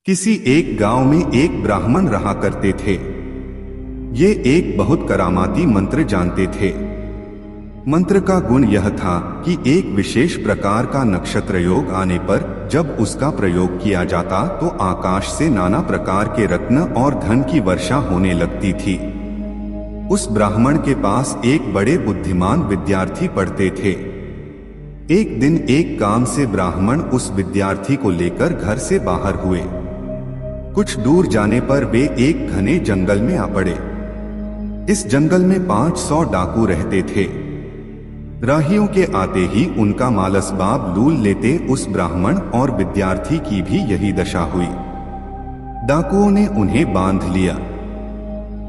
किसी एक गांव में एक ब्राह्मण रहा करते थे। ये एक बहुत करामाती मंत्र जानते थे। मंत्र का गुण यह था कि एक विशेष प्रकार का नक्षत्र योग आने पर जब उसका प्रयोग किया जाता तो आकाश से नाना प्रकार के रत्न और धन की वर्षा होने लगती थी। उस ब्राह्मण के पास एक बड़े बुद्धिमान विद्यार्थी पढ़ते थे। एक दिन एक काम से ब्राह्मण उस विद्यार्थी को लेकर घर से बाहर हुए। कुछ दूर जाने पर वे एक घने जंगल में आ पड़े। इस जंगल में 500 डाकू रहते थे। राहियों के आते ही उनका मालसबाब लूल लेते उस ब्राह्मण और विद्यार्थी की भी यही दशा हुई। डाकुओं ने उन्हें बांध लिया।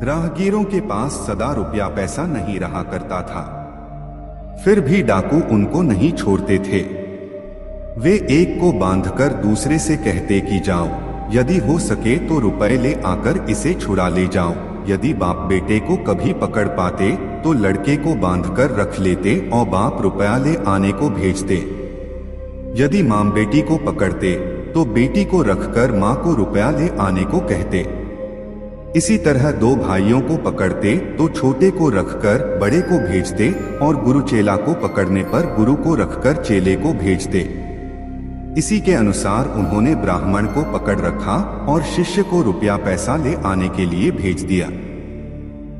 राहगीरों के पास सदा रुपया पैसा नहीं रहा करता था, फिर भी डाकू उनको नहीं छोड़ते थे। वे एक को बांधकर दूसरे से कहते कि जाओ, यदि हो सके तो रुपए ले आकर इसे छुड़ा ले जाओ। यदि बाप बेटे को कभी पकड़ पाते तो लड़के को बांधकर रख लेते और बाप रुपया ले आने को भेजते। यदि मां बेटी को पकड़ते तो बेटी को रखकर मां को रुपया ले आने को कहते। इसी तरह दो भाइयों को पकड़ते तो छोटे को रखकर बड़े को भेजते और गुरु चेला को पकड़ने पर गुरु को रखकर चेले को भेजते। इसी के अनुसार उन्होंने ब्राह्मण को पकड़ रखा और शिष्य को रुपया पैसा ले आने के लिए भेज दिया।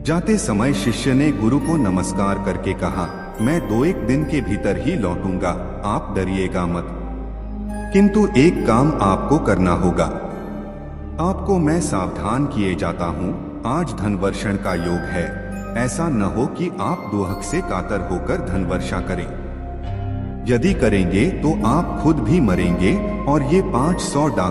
जाते समय शिष्य ने गुरु को नमस्कार करके कहा, मैं 2-1 दिन के भीतर ही लौटूंगा, आप डरिएगा मत। किंतु एक काम आपको करना होगा। आपको मैं सावधान किए जाता हूँ, आज धनवर्षण का योग है। ऐसा न हो कि आप दुहक से कातर होकर धनवर्षा करें। यदि करेंगे तो आप खुद भी मरेंगे और ये 500 डाकू